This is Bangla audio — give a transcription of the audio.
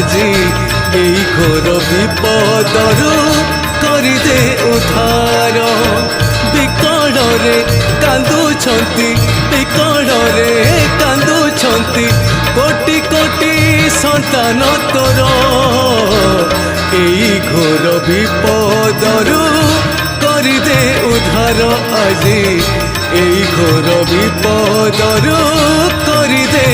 আজি এই ঘোর বিপদরু করিদে উদ্ধার বিকଳରେ কান্দুছন্তি বিকଳରେ কান্দুছন্তি কোটি কোটি সন্তান তোর এই ঘোর বিপদরু করিদে উদ্ধার আজি এই ঘোর বিপদরু করিদে